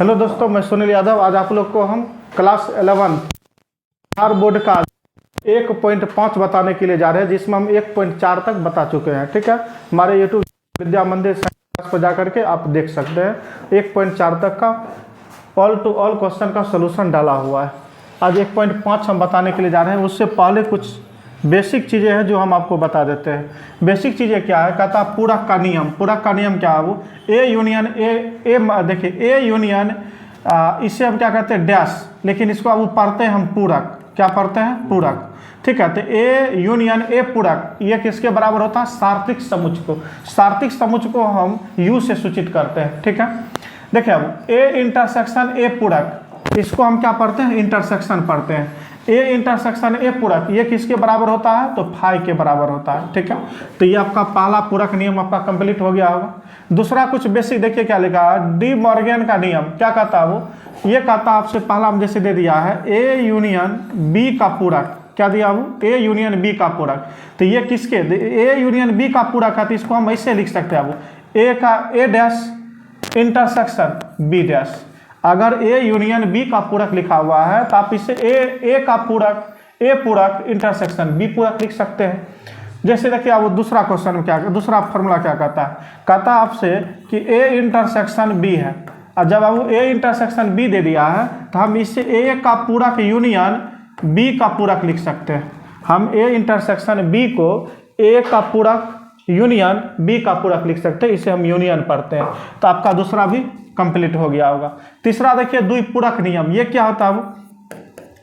Hello दोस्तों, मैं सुनील यादव। आज आप लोग को हम क्लास 11 बिहार बोर्ड का 1.5 बताने के लिए जा रहे हैं, जिसमें हम 1.4 तक बता चुके हैं। ठीक है, हमारे यूट्यूब विद्या मंदिर क्लास पर जा करके आप देख सकते हैं 1.4 तक का ऑल टू ऑल क्वेश्चन का सोल्यूशन डाला हुआ है। आज 1.5 हम बताने के लिए जा रहे हैं। उससे पहले कुछ बेसिक चीज़ें हैं जो हम आपको बता देते हैं। बेसिक चीज़ें क्या है, कहता है पूरक का नियम। पूरक का नियम क्या है? वो ए यूनियन देखिए ए यूनियन, इससे हम क्या कहते हैं डैश, लेकिन इसको अब पढ़ते हैं हम पूरक। क्या पढ़ते हैं? पूरक। ठीक है, तो ए यूनियन ए पूरक ये किसके बराबर होता है? सार्थिक समुच्च को। सार्थिक समुच्च को हम यू से सूचित करते हैं। ठीक है, देखिए अब ए इंटरसेक्शन ए पूरक, इसको हम क्या पढ़ते हैं? इंटरसेक्शन पढ़ते हैं। ए इंटरसेक्शन ए पूरक ये किसके बराबर होता है? तो फाई के बराबर होता है। ठीक है, तो ये आपका पहला पूरक नियम आपका कंप्लीट हो गया होगा। दूसरा कुछ बेसिक देखिए क्या लिखा है, डी मॉर्गन का नियम। क्या कहता है वो? ये कहता है आपसे पहला हम जैसे दे दिया है ए यूनियन बी का पूरक। क्या दिया वो? ए यूनियन बी का पूरक। तो ये किसके? ए यूनियन बी का पूरक है, तो इसको हम ऐसे लिख सकते हैं वो ए का ए डैश इंटरसेक्शन बी डैश। अगर ए यूनियन बी का पूरक लिखा हुआ है तो आप इसे ए का पूरक ए पूरक इंटरसेक्शन बी पूरक लिख सकते हैं। जैसे देखिए अब दूसरा क्वेश्चन में क्या, दूसरा फॉर्मूला क्या कहता है? कहता है आपसे कि ए इंटरसेक्शन बी है, और जब अब ए इंटरसेक्शन बी दे दिया है तो हम इससे ए का पूरक यूनियन बी का पूरक लिख सकते हैं। हम ए इंटरसेक्शन बी को ए का पूरक यूनियन बी का पूरक लिख सकते हैं, इसे हम यूनियन पढ़ते हैं। तो आपका दूसरा भी कंप्लीट हो गया होगा। तीसरा देखिए द्विपूरक नियम। ये क्या होता है? वो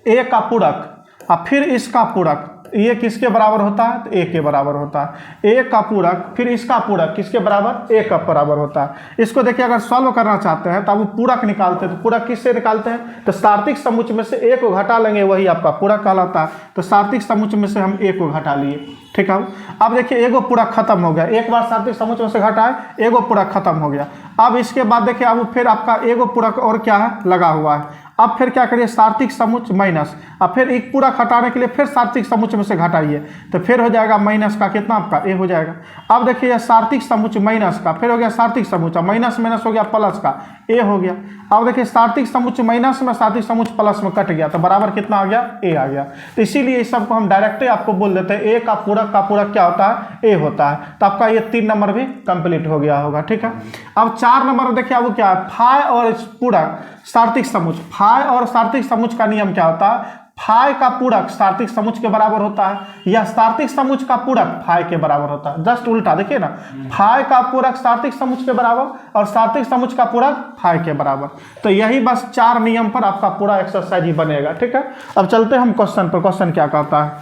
ए का पूरक और फिर इसका पूरक, ये किसके बराबर होता है? तो ए के बराबर होता है। ए का पूरक फिर इसका पूरक किसके बराबर? ए का बराबर होता है। इसको देखिए अगर सॉल्व करना चाहते हैं तो आप पूरक निकालते हैं। तो पूरक किससे निकालते हैं? तो सार्थिक समुच्च में से ए को घटा लेंगे, वही आपका पूरक कहलाता है। तो सार्थिक समुच्च में से हम ए को घटा लिए। ठीक है, अब देखिए एगो पूरक खत्म हो गया। एक बार सार्थिक समुच्च में से घटाए, एगो पूरक खत्म हो गया। अब इसके बाद देखिए अब फिर आपका एगो पूरक और क्या है लगा हुआ है। अब फिर क्या करिए? सार्थिक समुच्च माइनस, अब फिर एक पूरक हटाने के लिए फिर सार्थिक समुच्च में से घटाइए, तो फिर हो जाएगा माइनस का कितना आपका ए हो जाएगा। अब देखिए सार्थिक समुच्च माइनस का, फिर हो गया सार्थिक समुच्च, माइनस माइनस हो गया प्लस का ए हो गया। अब देखिए सार्थिक समुच्च माइनस में सार्थिक समुच्च प्लस में कट गया, तो बराबर कितना आ गया? ए आ गया। तो इसीलिए इस सबको हम डायरेक्ट आपको बोल देते हैं ए का पूरक क्या होता है? ए होता है। तो आपका ये 3 नंबर भी कंप्लीट हो गया होगा। ठीक है, अब 4 नंबर देखिए अब क्या है, फाई और पूरक सार्थिक समुच्च। फाई और सार्थिक समुच्च का नियम क्या होता है? फाई का पूरक सार्थिक समुच्च के बराबर होता है, या सार्थिक समुच्च का पूरक फाई के बराबर होता है। जस्ट उल्टा देखिए ना, फाई का पूरक सार्थिक समुच्च के बराबर और सार्थिक समुच्च का पूरक फाई के बराबर। तो यही बस 4 नियम पर आपका पूरा एक्सरसाइज ही बनेगा। ठीक है, अब चलते हैं हम क्वेश्चन पर। क्वेश्चन क्या कहता है?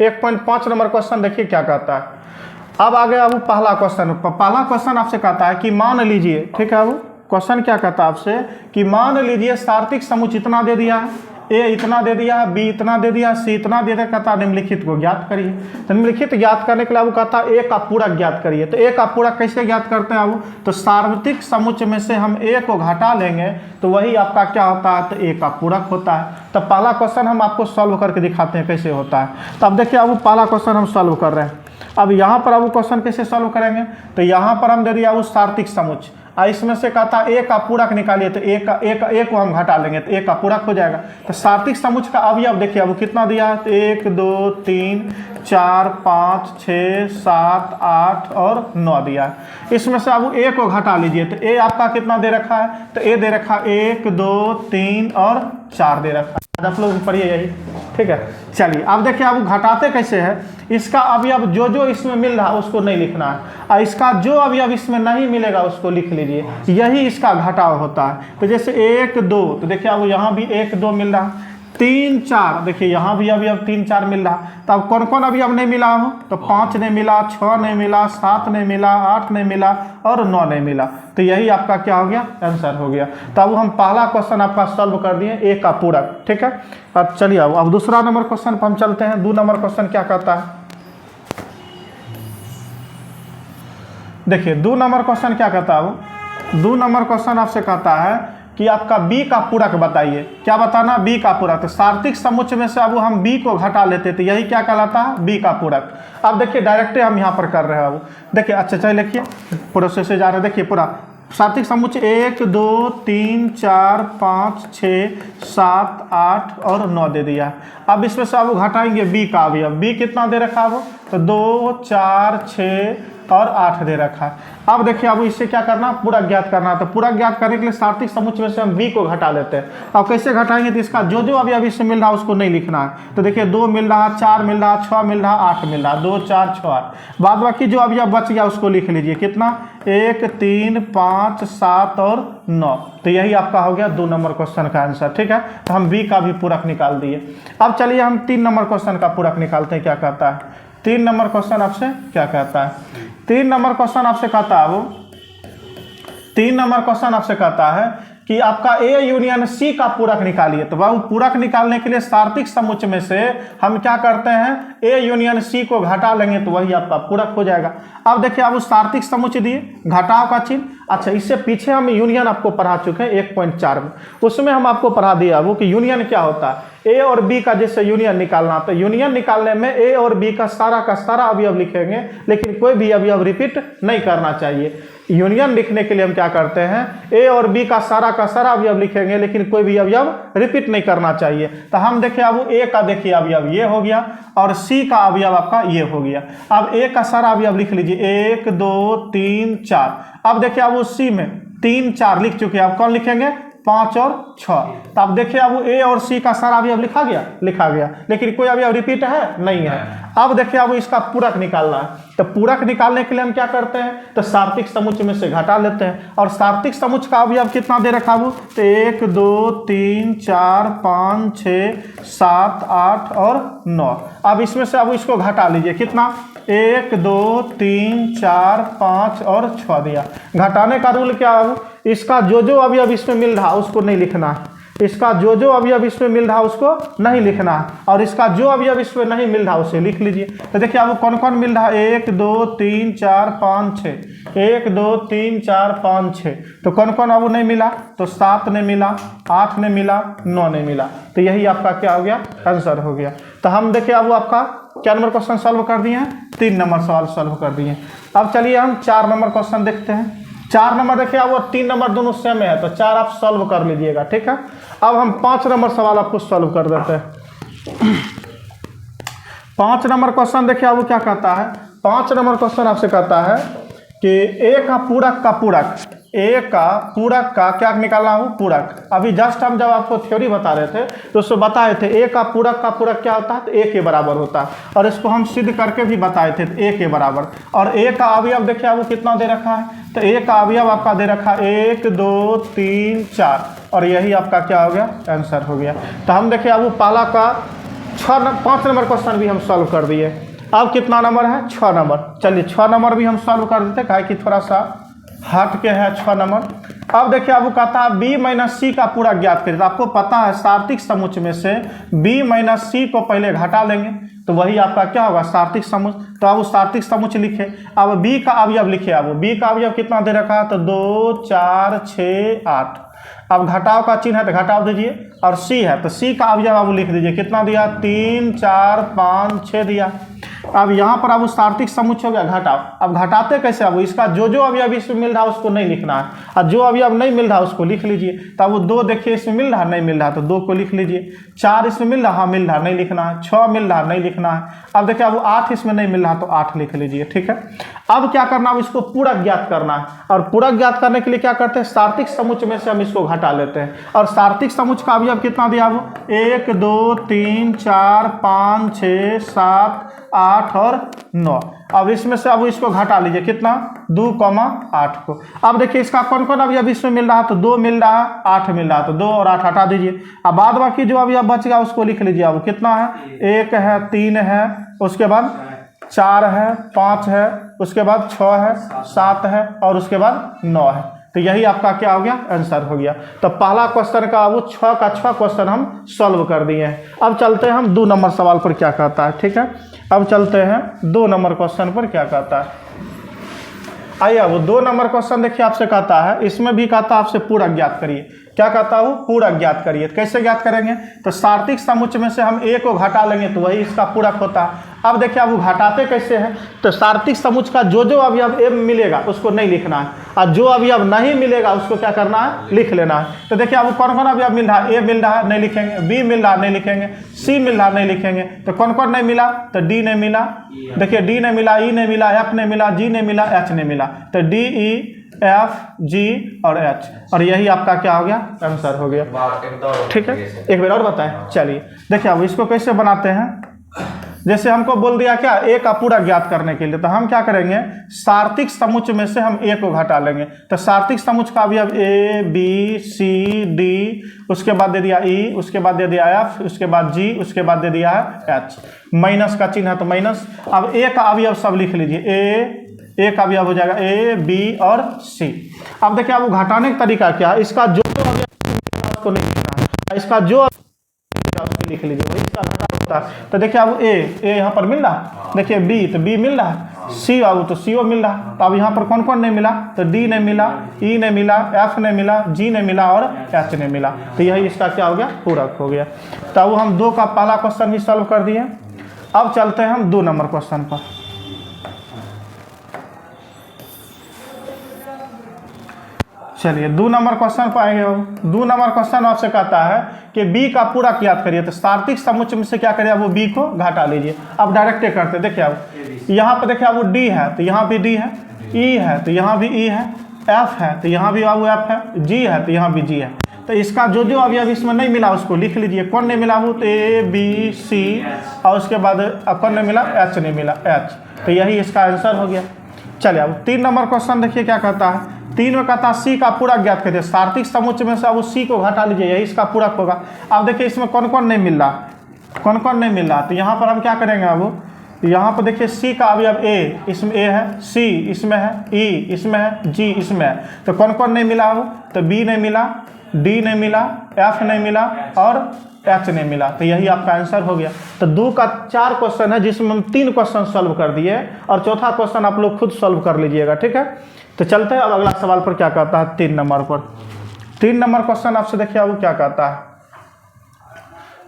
1.5 नंबर क्वेश्चन देखिए क्या कहता है। अब आ गया वो पहला क्वेश्चन। पहला क्वेश्चन आपसे कहता है कि मान लीजिए, ठीक है, वो क्वेश्चन क्या कहता है आपसे कि मान लीजिए सार्थिक समुच्च इतना दे दिया है, ए इतना दे दिया है, बी इतना दे दिया, सी इतना दे दिया, कहता है निम्नलिखित को ज्ञात करिए। तो निम्नलिखित ज्ञात करने के लिए वो कहता है ए का पूरक ज्ञात करिए। तो ए का पूरक कैसे ज्ञात करते हैं वो? तो सार्वत्रिक समुच्च में से हम ए को घटा लेंगे तो वही आपका क्या होता है? तो ए का पूरक होता है। तो पहला क्वेश्चन हम आपको सॉल्व करके दिखाते हैं कैसे होता है। तो अब देखिए अब पहला क्वेश्चन हम सॉल्व कर रहे हैं। अब यहाँ पर अब क्वेश्चन कैसे सॉल्व करेंगे? तो यहाँ पर हम दे दिया वो सार्थिक समुच्च, इसमें से कहता है ए का पूरक निकालिए, तो ए को हम घटा लेंगे तो ए का पूरक हो जाएगा। तो सार्थिक समुच्च का अवयव देखिए अब कितना दिया है? तो 1 2 3 4 5 6 7 8 और 9 दिया है। इसमें से अब ए को घटा लीजिए, तो ए आपका कितना दे रखा है? तो ए दे रखा 1 2 3 और 4 दे रखा है। आप लोग पढ़िए यही। ठीक है, चलिए अब देखिए अब घटाते कैसे है। इसका अवयव जो इसमें मिल रहा है उसको नहीं लिखना है, और इसका जो अवयव इसमें नहीं मिलेगा उसको लिख लीजिए। यही इसका घटाव होता है। तो जैसे 1 2, तो देखिए अब यहाँ भी 1 2 मिल रहा, 3 4, देखिए यहाँ भी अभी अब 3 4 मिल रहा। तो अब कौन कौन अभी अब नहीं मिला हो? तो 5 नहीं मिला, 6 नहीं मिला, 7 नहीं मिला, 8 नहीं मिला और 9 नहीं मिला। तो यही आपका क्या हो गया? आंसर हो गया। तो अब हम पहला क्वेश्चन आपका सॉल्व कर दिए, ए का पूरक। ठीक है, अब चलिए अब दूसरा नंबर क्वेश्चन पर हम चलते हैं। 2 नंबर क्वेश्चन क्या कहता है? देखिए 2 नंबर क्वेश्चन क्या कहता है वो? 2 नंबर क्वेश्चन आपसे कहता है कि आपका बी का पूरक बताइए। क्या बताना? बी का पूरक। तो सार्थिक समुच्च में से अब हम बी को घटा लेते तो यही क्या कहलाता है? बी का पूरक। अब देखिए डायरेक्ट हम यहाँ पर कर रहे हैं। अब देखिए, अच्छा चलिए लिखिए, प्रोसेस से जा रहे हैं। देखिए पूरा सार्थिक समुच्चय 1 2 3 4 5 6 7 8 और 9 दे दिया। अब इसमें से अब घटाएंगे बी का अवयव। बी कितना दे रखा है वो, तो 2 4 6 और 8 दे रखा है। अब देखिए अब इससे क्या करना, पूरक ज्ञात करना। तो पूरक ज्ञात करने के लिए सार्थिक समुच्चय में से हम बी को घटा लेते हैं। अब कैसे घटाएंगे, तो इसका जो जो अवयव इससे मिल रहा है उसको नहीं लिखना है। तो देखिए 2 मिल रहा, 4 मिल रहा, 6 मिल रहा, 8 मिल रहा, 2 4 6 8। बाद बाकी जो अवयव बच गया उसको लिख लीजिए। कितना, 1 3 5 7 और 9। तो यही आपका हो गया 2 नंबर क्वेश्चन का आंसर। ठीक है, तो हम बी का भी पूरक निकाल दिए। अब चलिए हम 3 नंबर क्वेश्चन का पूरक निकालते हैं, क्या कहता है। 3 नंबर क्वेश्चन आपसे क्या कहता है, 3 नंबर क्वेश्चन आपसे कहता है वो 3 नंबर क्वेश्चन आपसे कहता है कि आपका ए यूनियन सी का पूरक निकालिए। तो वह पूरक निकालने के लिए सार्थिक समुच्चय में से हम क्या करते हैं, ए यूनियन सी को घटा लेंगे तो वही आपका पूरक हो जाएगा। अब देखिए अब उस सार्थिक समुच्चय दिए, घटाव का चिन्ह। अच्छा, इससे पीछे हम यूनियन आपको पढ़ा चुके हैं 1.4 में, उसमें हम आपको पढ़ा दिया वो कि यूनियन क्या होता है। ए और बी का जैसे यूनियन निकालना, तो यूनियन निकालने में ए और बी का सारा अवयव लिखेंगे, लेकिन कोई भी अवयव रिपीट नहीं करना चाहिए। यूनियन लिखने के लिए हम क्या करते हैं, ए और बी का सारा अवयव लिखेंगे, लेकिन कोई भी अवयव रिपीट नहीं करना चाहिए। तो हम देखिए अब ए का देखिए अवयव ये हो गया और सी का अवयव आपका ये हो गया। अब ए का सारा अवयव लिख लीजिए, 1 2 3 4। अब देखिए अब उस सी में 3 4 लिख चुके हैं, अब कौन लिखेंगे, 5 और 6। तो अब देखिए अब ए और सी का सारा अवयव लिखा गया, लेकिन कोई अवयव रिपीट है नहीं है। अब देखिए अब इसका पूरक निकालना है। तो पूरक निकालने के लिए हम क्या करते हैं, तो सार्थिक समुच्चय में से घटा लेते हैं। और सार्थिक समुच्चय का अवयव कितना दे रखा वो, तो 1 2 3 4 5 6 7 8 और 9। अब इसमें से अब इसको घटा लीजिए। कितना, 1 2 3 4 5 और 6 दिया। घटाने का रूल क्या है, इसका जो जो अवयव इसमें मिल रहा उसको नहीं लिखना है, इसका जो जो अवयव इसमें मिल रहा उसको नहीं लिखना है, और इसका जो अवयव इसमें नहीं मिल रहा उसे लिख लीजिए। तो देखिए अब कौन कौन मिल रहा है, 1 2 3 4 5 6, 1 2 3 4 5 6। तो कौन कौन अब नहीं मिला, तो 7 ने मिला, 8 ने मिला, 9 ने मिला। तो यही आपका क्या हो गया, आंसर हो गया। तो हम देखिए अब आपका क्या नंबर क्वेश्चन सॉल्व कर दिए हैं, 3 नंबर सवाल सॉल्व कर दिए। अब चलिए हम 4 नंबर क्वेश्चन देखते हैं। 4 नंबर देखिए अब 3 नंबर दोनों सेम है, तो 4 आप सॉल्व कर लीजिएगा। ठीक है, अब हम 5 नंबर सवाल आपको सॉल्व कर देते हैं। 5 नंबर क्वेश्चन देखिए अब वो क्या कहता है। 5 नंबर क्वेश्चन आपसे कहता है कि ए का पूरक ए का पूरक का क्या निकालना हो, पूरक। अभी जस्ट हम जब आपको थ्योरी बता रहे थे तो उसको बताए थे ए का पूरक क्या होता है, तो ए के बराबर होता है। और इसको हम सिद्ध करके भी बताए थे, ए के बराबर। और ए का अवयव देखिए वो कितना दे रखा है, तो ए का अवयव आपका दे रखा है 1 2 3 4, और यही आपका क्या हो गया, आंसर हो गया। तो हम देखिए अब पहला का 5 नंबर क्वेश्चन भी हम सॉल्व कर दिए। अब कितना नंबर है, 6 नंबर। चलिए 6 नंबर भी हम सॉल्व कर देते, काहे कि थोड़ा सा हट के है 6 नंबर। अब देखिए अब कहता है बी माइनस सी का पूरक ज्ञात करिए। तो आपको पता है सार्थिक समुच्चय में से बी माइनस सी को पहले घटा लेंगे, तो वही आपका क्या होगा, सार्थिक समुच्चय। तो अब सार्थिक समुच्चय लिखे। अब बी का अवयव लिखे। अब बी का अवयव कितना दे रखा है, तो 2 4 6 8। अब घटाव का चिन्ह है तो घटाव दीजिए, और सी है तो सी का अवयव अब लिख दीजिए। कितना दिया, 3 4 5 6 दिया। अब यहाँ पर अब सार्थिक समुच्चय हो गया घटाव। अब घटाते कैसे, अब इसका जो जो अवयव इसमें मिल रहा है उसको नहीं लिखना है, और जो अवयव नहीं मिल रहा उसको लिख लीजिए। तब वो 2 देखिए इसमें मिल रहा नहीं मिल रहा, तो 2 को लिख लीजिए। 4 इसमें मिल रहा, मिल रहा, नहीं लिखना है। 6 मिल रहा, नहीं लिखना है। अब देखिए अब 8 इसमें नहीं मिल रहा, तो 8 लिख लीजिए। ठीक है, अब क्या करना, अब इसको पूरक ज्ञात करना है। और पूरक ज्ञात करने के लिए क्या करते हैं, सार्थिक समुच्चय में से हम इसको घटा लेते हैं। और सार्थिक समुच्चय का अवयव कितना दिया, वो 1 2 3 4 5 6 7 8 और 9। अब इसमें से अब इसको घटा लीजिए। कितना, 2 8 को। अब देखिए इसका कौन कौन अवयव इसमें मिल रहा है, तो 2 मिल रहा है, 8 मिल रहा है, तो 2 और 8 हटा दीजिए। अब बाद बाकी जो अवयव बच गया उसको लिख लीजिए। अब कितना है, 1 है, 3 है, उसके बाद 4 है, 5 है, उसके बाद 6 है, 7 है, और उसके बाद 9 है। तो यही आपका क्या हो गया, आंसर हो गया। तो पहला क्वेश्चन का वो 6 का 6 क्वेश्चन हम सॉल्व कर दिए हैं। अब चलते हैं हम 2 नंबर सवाल पर क्या कहता है। ठीक है, अब चलते हैं 2 नंबर क्वेश्चन पर क्या कहता है। आइए वो 2 नंबर क्वेश्चन देखिए आपसे कहता है, इसमें भी कहता है आपसे पूरक ज्ञात करिए। क्या कहता हूँ, पूरक ज्ञात करिए। कैसे ज्ञात करेंगे, तो सार्थिक समुच्चय में से हम ए को घटा लेंगे तो वही इसका पूरक होता है। अब देखिए अब वो घटाते कैसे हैं, तो सार्थिक समुच्चय का जो जो अवयव ए मिलेगा उसको नहीं लिखना है, और जो अवयव नहीं मिलेगा उसको क्या करना है, लिख लेना है। तो देखिए अब कौन कौन अवयव मिल रहा है, ए मिल रहा है नहीं लिखेंगे, बी मिल रहा है नहीं लिखेंगे, सी मिल रहा है नहीं लिखेंगे, तो कौन कौन नहीं मिला, तो डी नहीं मिला, देखिए डी नहीं मिला, ई नहीं मिला, एफ नहीं मिला, जी नहीं मिला, एच नहीं मिला, तो डी ई एफ जी और एच, और यही आपका क्या हो गया, आंसर हो गया। ठीक है, एक बार और बताएं। चलिए देखिए अब इसको कैसे बनाते हैं, जैसे हमको बोल दिया क्या, ए का पूरा ज्ञात करने के लिए, तो हम क्या करेंगे, सार्थिक समुच्चय में से हम ए को घटा लेंगे। तो सार्थिक समुच्चय का अवयव ए बी सी डी, उसके बाद दे दिया ई, उसके बाद दे दिया एफ, उसके बाद जी, उसके बाद दे दिया है एच, माइनस का चिन्ह है तो माइनस। अब ए का अवयव सब लिख लीजिए, ए का अवयव हो जाएगा ए बी और सी। अब देखिए अब घटाने का तरीका क्या है, इसका जो उसको नहीं लिखना है, इसका जो उसको लिख लीजिए, वही इसका घटा होता है। तो देखिए अब ए यहाँ पर मिल रहा, देखिए बी तो बी मिल रहा, सी आओ तो सी ओ मिल रहा। तो अब यहाँ पर कौन कौन नहीं मिला, तो डी नहीं मिला, ई नहीं मिला, एफ नहीं मिला, जी नहीं मिला और एच नहीं मिला। तो यही इसका क्या हो गया, पूरक हो गया। तो अब हम 2 का पहला क्वेश्चन भी सॉल्व कर दिए। अब चलते हैं हम 2 नंबर क्वेश्चन पर। चलिए 2 नंबर क्वेश्चन पर आएंगे। 2 नंबर क्वेश्चन आपसे कहता है कि बी का पूरा ज्ञात करिए, तो सार्थिक समुच्चय में से क्या करिए, वो बी को घटा लीजिए। अब डायरेक्ट करते देखिए, अब यहाँ पर देखिए वो डी है तो यहाँ भी डी है, ई है तो यहाँ भी ई है, एफ है तो यहाँ भी वो एफ है, जी है तो यहाँ भी जी है। तो इसका जो जो अवयव इसमें नहीं मिला उसको लिख लीजिए। कौन नहीं मिला, वो तो ए बी सी, और उसके बाद कौन नहीं मिला, एच नहीं मिला, एच। तो यही इसका आंसर हो गया। चलिए अब 3 नंबर क्वेश्चन देखिए क्या कहता है। 3 में कहता है सी का पूरक ज्ञात कीजिए, सार्थिक समुच्चय में से अब सी को घटा लीजिए, यही इसका पूरक होगा। अब देखिए इसमें कौन कौन नहीं मिल रहा, कौन कौन नहीं मिल रहा, तो यहाँ पर हम क्या करेंगे, अब यहाँ पर देखिए सी का अवयव ए, इसमें ए है, सी इसमें है, ई इसमें है, जी इसमें है, तो कौन कौन नहीं मिला, अब तो बी नहीं मिला, डी नहीं मिला, एफ नहीं मिला और एच नहीं मिला। तो यही आपका आंसर हो गया। तो 2 का 4 क्वेश्चन है जिसमें हम 3 क्वेश्चन सॉल्व कर दिए, और चौथा क्वेश्चन आप लोग खुद सॉल्व कर लीजिएगा। ठीक है, तो चलते हैं अब अगला सवाल पर। क्या कहता है 3 नंबर पर। 3 नंबर क्वेश्चन आपसे देखिए वो क्या कहता है।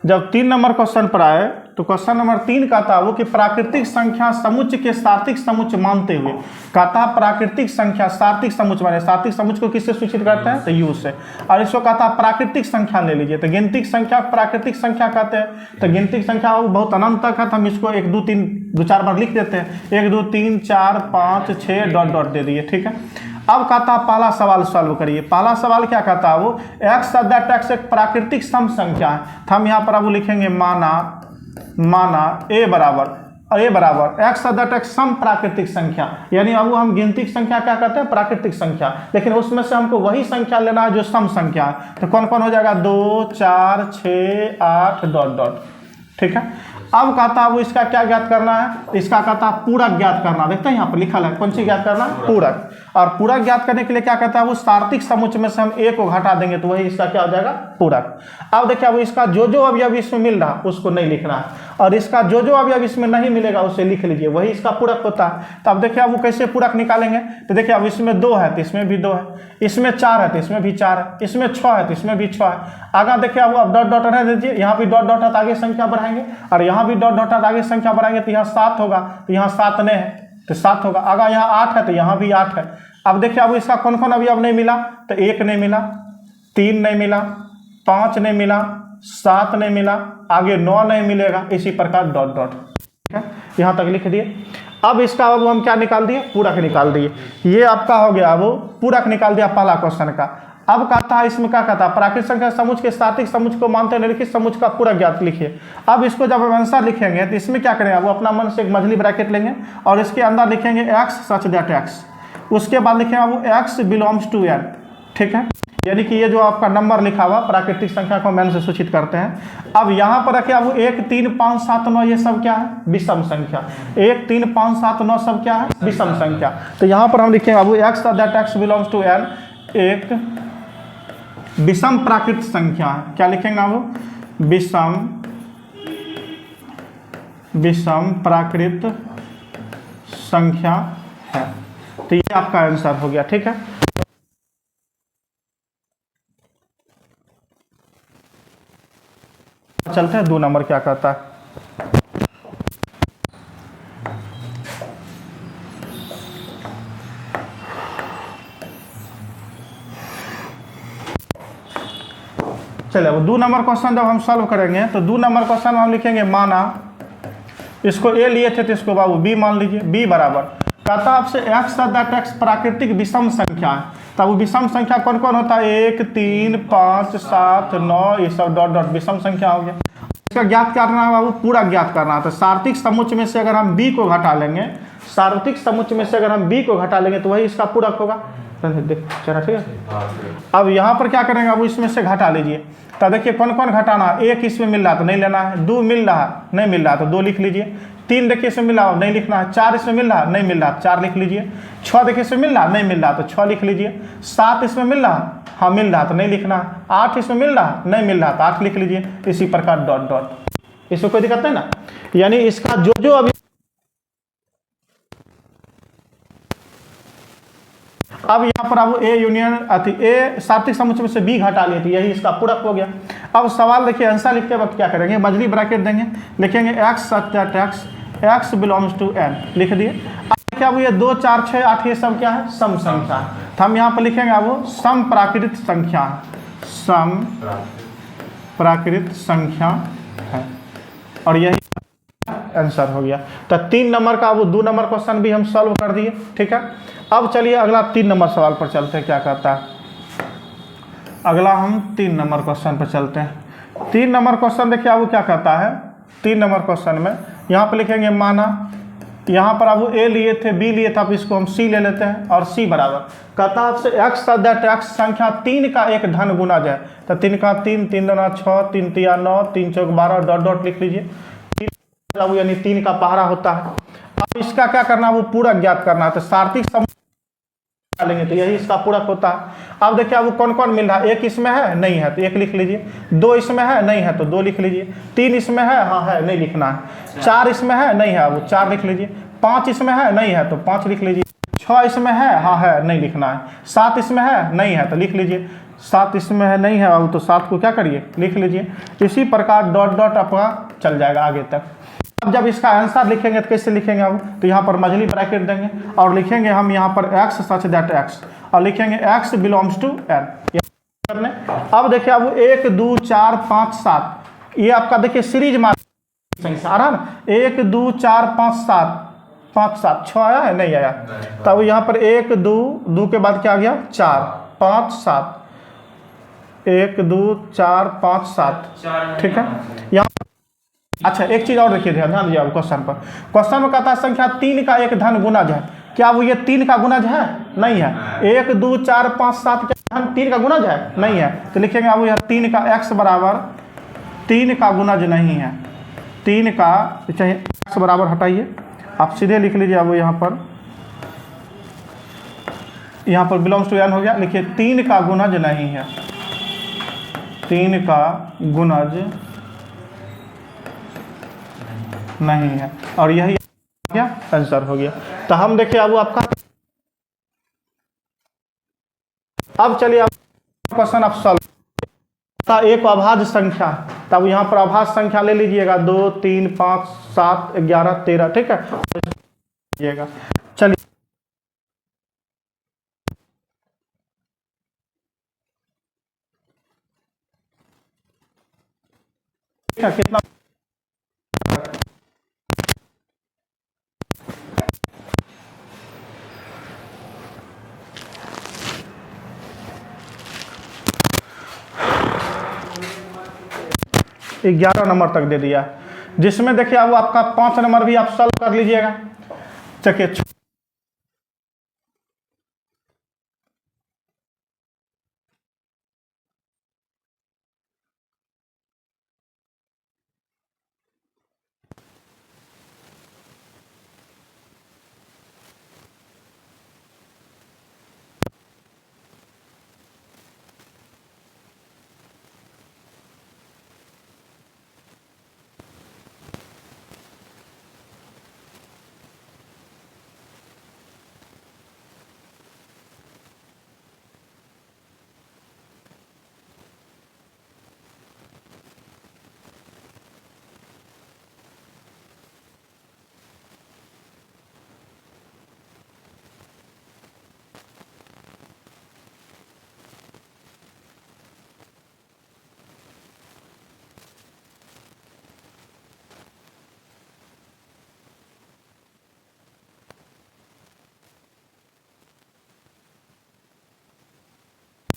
जब 3 नंबर क्वेश्चन पर आए तो क्वेश्चन नंबर 3 कहता है वो कि प्राकृतिक संख्या समुच्चय के सार्थिक समुच्चय मानते हुए, कहता है प्राकृतिक संख्या सार्थिक समुच्चय माने, सार्थिक समुच्चय को किससे सूचित करते हैं, तो यू से। और इसको कहता है प्राकृतिक संख्या ले लीजिए, तो गिनती संख्या प्राकृतिक संख्या कहते हैं। तो गिनती संख्या वो बहुत अनंत तक है, तो हम इसको 1 2 3 2 4 बार लिख देते हैं, 1 2 3 4 5 6 डॉट डॉट दे दिए। ठीक है, अब कहता है पहला सवाल सॉल्व करिए। पहला सवाल क्या कहता है, वो एक्स दैट एक्स एक प्राकृतिक सम संख्या है। तो हम यहाँ पर अब लिखेंगे माना ए बराबर एक्स दैट एक्स सम प्राकृतिक संख्या, यानी अब हम गिनती संख्या क्या कहते हैं, प्राकृतिक संख्या, लेकिन उसमें से हमको वही संख्या लेना है जो सम संख्या है। तो कौन कौन हो जाएगा, 2 4 6 8 डॉट डॉट। ठीक है, अब कहता है वो इसका क्या ज्ञात करना है, इसका कहता है पूरक ज्ञात करना। देखते हैं यहाँ पर लिखा है कौन सी ज्ञात करना, पूरक। और पूरक ज्ञात करने के लिए क्या कहता है, वो सार्थिक समुच्चय में से हम ए को घटा देंगे तो वही इसका क्या हो जाएगा, पूरक। अब देखिए वो इसका जो जो अवयव इसमें मिल रहा उसको नहीं लिखना है, और इसका जो जो अवयव इसमें नहीं मिलेगा उसे लिख लीजिए, वही इसका पूरक होता है। तो अब देखिए वो कैसे पूरक निकालेंगे, तो देखिए अब इसमें 2 है तो इसमें भी 2 है, इसमें 4 है तो इसमें भी 4 है, इसमें 6 है तो इसमें भी 6 है। आगे देखिए वो अब डॉट डॉट रहने दीजिए, यहाँ भी डॉट डॉट है तो आगे संख्या बढ़ाएंगे, और यहाँ भी डॉट डॉट है तो आगे संख्या बढ़ाएंगे, तो यहाँ 7 होगा, तो यहाँ 7 नहीं है तो 7 होगा। आगे यहाँ 8 है तो यहाँ भी 8 है। अब देखिए अब इसका कौन कौन अवयव नहीं मिला, तो 1 नहीं मिला, 3 नहीं मिला, 5 नहीं मिला, 7 नहीं मिला, आगे 9 नहीं मिलेगा, इसी प्रकार डॉट डॉट। ठीक है, यहाँ तक लिख दिए। अब इसका अब हम क्या निकाल दिए, पूरक निकाल दिए। ये आपका हो गया, वो पूरक निकाल दिया पहला क्वेश्चन का। अब कहता है इसमें क्या कहता है, प्राकृतिक संख्या समुच्चय के सार्थिक समुच्चय को मानते हैं निम्नलिखित समुच्चय का पूरक ज्ञात लिखिए। अब इसको जब हम आंसर लिखेंगे तो इसमें क्या करेंगे, वो अपना मन से एक मझली ब्रैकेट लेंगे और इसके अंदर लिखेंगे एक्स सच दैट एक्स, उसके बाद लिखेंगे वो एक्स बिलोंग्स टू एन। ठीक है, यानी कि ये जो आपका नंबर लिखा हुआ प्राकृतिक संख्या को मैन से सूचित करते हैं। अब यहाँ पर रखे वो 1 3 5 7 9 ये सब क्या है, विषम संख्या। 1 3 5 7 9 सब क्या है, विषम संख्या। तो यहाँ पर हम लिखेंगे अब X that X belongs to N एक विषम प्राकृत संख्या है। क्या लिखेंगे आप, विषम प्राकृत संख्या है। तो ये आपका आंसर हो गया। ठीक है, चलते हैं 2 नंबर क्या कहता है। चलिए अब 2 नंबर क्वेश्चन जब हम सॉल्व करेंगे तो 2 नंबर क्वेश्चन में हम लिखेंगे माना इसको ए लिए थे तो इसको बाबू बी मान लीजिए। बी बराबर कहता आपसे एक्स दैट एक्स प्राकृतिक विषम संख्या है। तब वो विषम संख्या कौन कौन होता है? 1 3 5 7 9 ये सब डॉट डॉट विषम संख्या हो गया। इसका ज्ञात करना है बाबू, पूरा ज्ञात करना है। तो सार्वत्रिक समुच्चय में से अगर हम बी को घटा लेंगे, सार्वत्रिक समुच्चय में से अगर हम बी को घटा लेंगे तो वही इसका पूरक होगा। चला ठीक है। अब यहाँ पर क्या करेंगे, अब इसमें से घटा लीजिए। तो देखिए कौन कौन घटाना है। 1 इसमें मिल रहा तो नहीं लेना है, 2 मिल रहा नहीं मिल रहा तो 2 लिख लीजिए, 3 देखिए इसमें मिल रहा नहीं लिखना है, 4 इसमें मिल रहा नहीं मिल रहा 4 लिख लीजिए, 6 देखिए इसमें मिल रहा नहीं मिल रहा तो 6 लिख लीजिए, 7 इसमें मिल रहा हाँ मिल रहा तो नहीं लिखना है, 8 इसमें मिल रहा नहीं मिल रहा तो 8 लिख लीजिए। इसी प्रकार डॉट डॉट। इसमें कोई दिक्कत नहीं ना। यानी इसका जो जो अभी अब यहाँ पर अब ए यूनियन ए सार्वत्रिक समुच्चय में से बी घटा लिए थे, यही इसका पूरक हो गया। अब सवाल देखिए आंसर लिखते वक्त क्या करेंगे, मजली ब्रैकेट देंगे, लिखेंगे X such X X belongs to N लिख दिए। अब क्या वो ये 2 4 6 8 ये सब क्या है? सम संख्या है। तो हम यहाँ पर लिखेंगे अब वो सम प्राकृत संख्या है, सम प्राकृत संख्या है, और यही आंसर हो गया। तो 3 नंबर का वो 2 नंबर क्वेश्चन भी हम सॉल्व कर दिए। ठीक है, अब चलिए अगला 3 नंबर सवाल पर चलते हैं, क्या कहता है। अगला हम 3 नंबर क्वेश्चन पर चलते हैं। 3 नंबर क्वेश्चन देखिए अब वो क्या कहता है। 3 नंबर क्वेश्चन में यहाँ पर लिखेंगे माना यहाँ पर अब ए लिए थे बी लिए थे, अब इसको हम सी ले लेते हैं और सी बराबर कहता है आपसे एक्स दैट एक्स संख्या 3 का एक धन गुना जाए। तो 3 का 3 3 दूना 6 3 तिया 9 3 चौक 12 डॉट डॉट लिख लीजिए। यानी 3 का पहाड़ा होता है। अब इसका क्या करना है, वो पूरा ज्ञात करना है। तो सार्वत्रिक समुच्चय लेंगे तो यही इसका पूरक होता है। अब देखिए अब कौन कौन मिल रहा है। 1 इसमें है नहीं है तो 1 लिख लीजिए, 2 इसमें है नहीं है तो 2 लिख लीजिए, 3 इसमें है हाँ है नहीं लिखना है, 4 इसमें है नहीं है वो 4 लिख लीजिए, 5 इसमें है नहीं है तो 5 लिख लीजिए, 6 इसमें है हाँ है नहीं लिखना है, 7 इसमें है नहीं है तो लिख लीजिए, 7 इसमें है नहीं है बाबू तो 7 को क्या करिए लिख लीजिए। इसी प्रकार डॉट डॉट आपका चल जाएगा आगे तक। अब जब इसका आंसर लिखेंगे तो कैसे लिखेंगे अब, तो यहाँ पर मझली ब्रैकेट देंगे और लिखेंगे हम यहाँ पर एक्स सच दैट एक्स और लिखेंगे एक्स बिलोंग्स टू एन करने। अब देखिए अब 1 2 4 5 7 ये आपका देखिए सीरीज मार्क आ रहा ना, 1 2 4 5 7 5 7 6 आया है नहीं आया। तब यहाँ पर 1 2 2 के बाद क्या आ गया 4 5 7 1 2 4 5 7 ठीक है। यहाँ अच्छा एक चीज और देखिए ध्यान दीजिए अब क्वेश्चन पर। क्वेश्चन में कहता है संख्या 3 का एक धन गुणज है। क्या वो ये 3 का गुणज है? नहीं है। 1 2 4 5 7 क्या धन 3 का गुणज है? नहीं है। तो लिखेंगे अब यह 3 का x बराबर 3 का गुणज नहीं है। 3 का चाहे x बराबर हटाइए, आप सीधे लिख लीजिए। अब यहाँ पर बिलोंग्स टू एन हो गया। लिखिए 3 का गुणज नहीं है, 3 का गुणज नहीं है, और यही क्या आंसर हो गया। तो हम देखिए अब आपका अब चलिए आप क्वेश्चन आप सॉल्व। एक अभाज्य संख्या, तब यहाँ पर अभाज्य संख्या ले लीजिएगा 2 3 5 7 11 13 ठीक है। चलिए कितना 11 नंबर तक दे दिया, जिसमें देखिए अब आपका 5 नंबर भी आप सॉल्व कर लीजिएगा। चलिए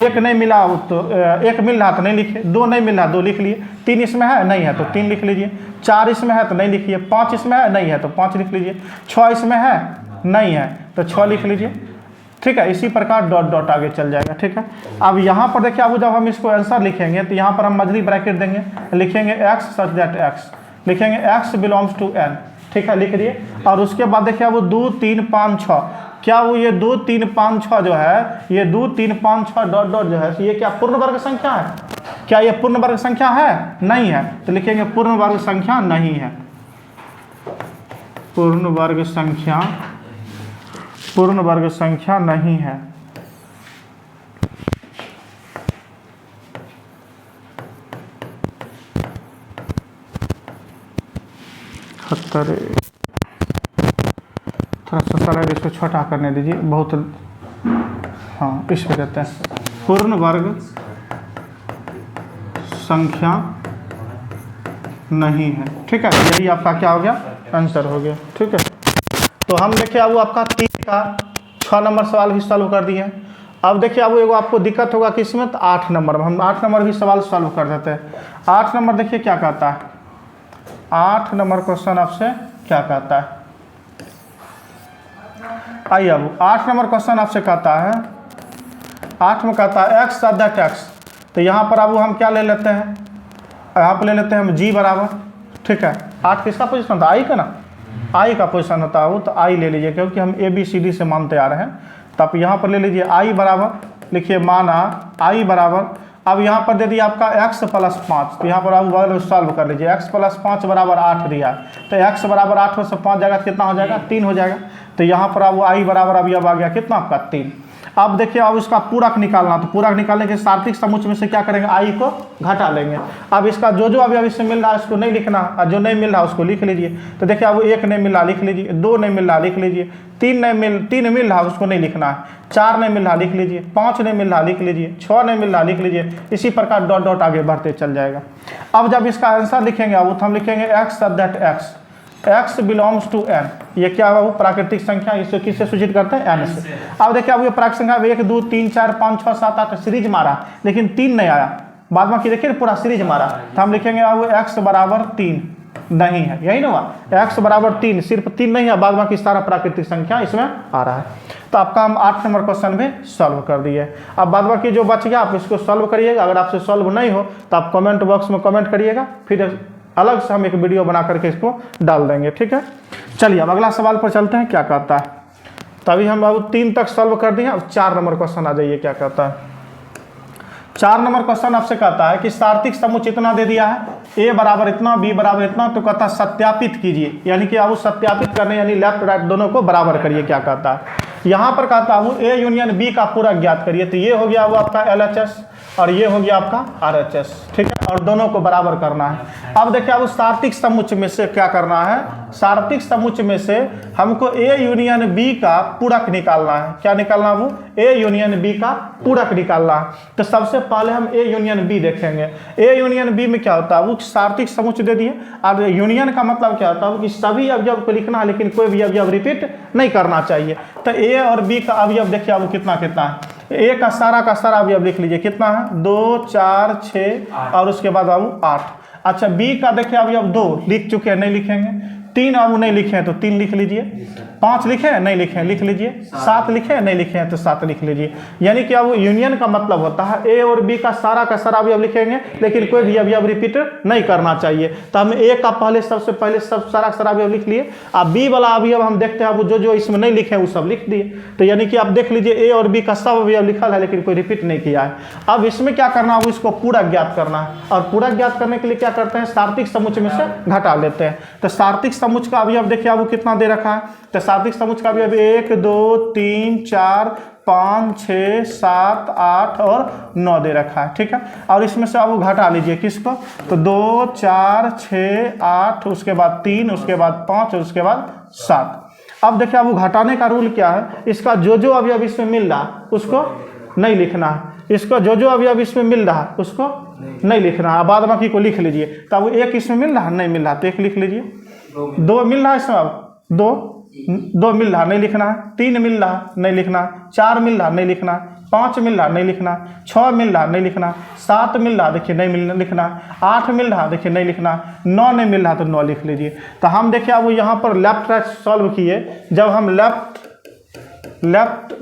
एक नहीं मिला तो एक मिल रहा तो नहीं लिखे, दो नहीं मिल रहा दो लिख लिए, तीन इसमें है नहीं है तो तीन लिख लीजिए, चार इसमें है तो नहीं लिखिए, पाँच इसमें है नहीं है तो पाँच लिख लीजिए, छः इसमें है नहीं है तो छः लिख लीजिए। ठीक है, इसी प्रकार डॉट डॉट आगे चल जाएगा। ठीक है, अब यहाँ पर देखिए अब जब हम इसको आंसर लिखेंगे तो यहाँ पर हम मझली ब्रैकेट देंगे, लिखेंगे एक्स सच दैट एक्स, लिखेंगे एक्स बिलोंग्स टू एन। ठीक है, लिख दिए। और उसके बाद देखिए वो 2 3 5 6, क्या वो ये 2 3 5 6 जो है, ये 2 3 5 6 डॉट डॉट जो है, ये क्या पूर्ण वर्ग संख्या है? क्या ये पूर्ण वर्ग संख्या है? नहीं है, तो लिखेंगे पूर्ण वर्ग संख्या नहीं है, पूर्ण वर्ग संख्या, पूर्ण वर्ग संख्या नहीं है। थोड़ा सा सरल इसको छोटा करने दीजिए, बहुत, हाँ इस पे कहते हैं पूर्ण वर्ग संख्या नहीं है। ठीक है, यही आपका क्या हो गया, आंसर हो गया। ठीक है, तो हम देखिए अब आपका 3 का 6 नंबर सवाल भी सॉल्व कर दिए। अब देखिए अब एगो आपको दिक्कत होगा किसमें, तो 8 नंबर में। हम 8 नंबर भी सवाल सॉल्व कर देते हैं। 8 नंबर देखिए क्या कहता है, 8 नंबर क्वेश्चन आपसे क्या कहता है, आइए अब 8 नंबर क्वेश्चन आपसे कहता है, 8 में कहता है एक्स सच दैट एक्स। तो यहाँ पर अब हम क्या ले लेते हैं, यहाँ पर ले लेते हैं हम जी बराबर। ठीक है, 8 किसका पोजीशन था, आई का ना, आई का पोजीशन होता है वो, तो आई ले लीजिए क्योंकि हम ABCD से मानते आ रहे हैं। तो आप यहाँ पर ले लीजिए आई बराबर, लिखिए माना आई बराबर, अब यहाँ पर दे दिया आपका x + 5, तो यहाँ पर आप सॉल्व कर लीजिए, x + 5 बराबर 8 दिया है, तो x बराबर 8 में से 5 जाएगा कितना हो जाएगा, 3 हो जाएगा। तो यहाँ पर अब आई बराबर अभी अब आ गया कितना आपका 3। अब देखिए अब इसका पूरक निकालना, तो पूरक निकालने के सार्थक समुच्चय में से क्या करेंगे, आई को घटा लेंगे। अब इसका जो अभी इससे मिल रहा है उसको नहीं लिखना, और जो नहीं मिल रहा उसको लिख लीजिए। तो देखिए अब 1 नहीं मिल रहा लिख लीजिए, 2 नहीं मिल रहा लिख लीजिए, 3 मिल रहा उसको नहीं लिखना है, 4 नहीं मिल रहा लिख लीजिए, 5 नहीं मिल रहा लिख लीजिए, 6 नहीं मिल रहा लिख लीजिए। इसी प्रकार डॉट डॉट आगे बढ़ते चल जाएगा। अब जब इसका आंसर लिखेंगे अब तो हम लिखेंगे X such that X, X belongs to N. ये क्या है वो प्राकृतिक संख्या, इसे किससे सूचित करते हैं, एन से। अब देखिए अब ये प्राकृतिक संख्या 1 2 3 4 5 6 7 8 सीरीज मारा, लेकिन 3 नहीं आया, बाद में देखिए पूरा सीरीज मारा, तो हम लिखेंगे अब एक्स बराबर 3 नहीं है, यही ना हुआ, एक्स बराबर 3, सिर्फ 3 नहीं है, बाद बाकी सारा प्राकृतिक संख्या इसमें आ रहा है। तो आपका हम 8 नंबर क्वेश्चन भी सॉल्व कर दिए। अब बाद बाकी जो बच गया आप इसको सॉल्व करिएगा। अगर आपसे सॉल्व नहीं हो तो आप कमेंट बॉक्स में कमेंट करिएगा, फिर अलग से हम एक वीडियो बना करके इसको डाल देंगे। ठीक है, चलिए अब अगला सवाल पर चलते हैं, क्या कहता है। तभी हम अब 3 तक सॉल्व कर दिए। अब 4 नंबर क्वेश्चन आ जाइए, क्या कहता है। 4 नंबर क्वेश्चन आपसे कहता है कि सार्थिक समुच्चय इतना दे दिया है, ए बराबर इतना, बी बराबर इतना, तो कहता है सत्यापित कीजिए, यानी कि आप सत्यापित करने यानी लेफ्ट राइट दोनों को बराबर करिए। क्या कहता है, यहाँ पर कहता हूँ ए यूनियन बी का पूरा ज्ञात करिए। तो ये हो गया वो आपका LHS और ये हो गया आपका RHS। ठीक है, और दोनों को बराबर करना है। अब देखिए अब सार्थिक समुच्चय में से क्या करना है, सार्थिक समुच्चय में से हमको ए यूनियन बी का पूरक निकालना है। क्या निकालना है, वो ए यूनियन बी का पूरक निकालना है। तो सबसे पहले हम ए यूनियन बी देखेंगे। ए यूनियन बी में क्या होता है, वो सार्थिक समुच्चय दे दिए, और यूनियन का मतलब क्या होता है कि सभी अवयव को लिखना है, लेकिन कोई भी अवयव रिपीट नहीं करना चाहिए। तो ए और बी का अवयव देखिए अब कितना कितना है, ए का सारा अवयव लिख लीजिए, कितना है 2 4 6 और उसके बाद अब 8। अच्छा, बी का देखिए अवयव 2 लिख चुके हैं, नहीं लिखेंगे, 3 अब नहीं लिखे हैं तो 3 लिख लीजिए, 5 लिखे हैं नहीं लिखे हैं लिख लीजिए, 7 लिखे हैं नहीं लिखे हैं तो 7 लिख लीजिए। यानी कि अब यूनियन का मतलब होता है ए और बी का सारा अवयव लिखेंगे, लेकिन कोई भी अवयव रिपीट नहीं करना चाहिए। तो हम ए का पहले सबसे पहले सारा अवयव लिख लिए, अब बी वाला अवयव हम देखते हैं, वो जो इसमें नहीं लिखे हैं वो सब लिख दिए। तो यानी कि आप देख लीजिए ए और बी का सब अवयव लिखा है, लेकिन कोई रिपीट नहीं किया है। अब इसमें क्या करना है, इसको पूरा ज्ञात करना है, और पूरा ज्ञात करने के लिए क्या करते हैं, सार्थिक समुच्चय में से घटा लेते हैं। तो सार्थिक समुच्चय का अवयव देखिए वो कितना दे रखा है, तो सार्थिक समुच्चय का अवयव 1 2 3 4 5 6 7 8 और 9 दे रखा है। ठीक है, और इसमें से अब घटा लीजिए किसको, तो 2 4 6 8 उसके बाद 3 उसके बाद 5 और उसके बाद 7। अब देखिए अब घटाने का रूल क्या है, इसका जो अवयव इसमें मिल रहा उसको नहीं लिखना है, इसको जो अवयव इसमें मिल रहा उसको नहीं लिखना है, बाद बाकी को लिख लीजिए। तब 1 इसमें मिल रहा नहीं मिल रहा तो 1 लिख लीजिए, 2 मिल रहा है इसमें, अब 2 मिल रहा नहीं लिखना है, 3 मिल रहा नहीं लिखना, 4 मिल रहा नहीं लिखना, 5 मिल रहा नहीं लिखना, 6 मिल रहा नहीं लिखना, 7 मिल रहा देखिए नहीं लिखना, 8 मिल रहा देखिए नहीं लिखना, 9 नहीं मिल रहा तो 9 लिख लीजिए। तो हम देखिए अब यहाँ पर लेफ्ट राइट सॉल्व किए, जब हम लेफ्ट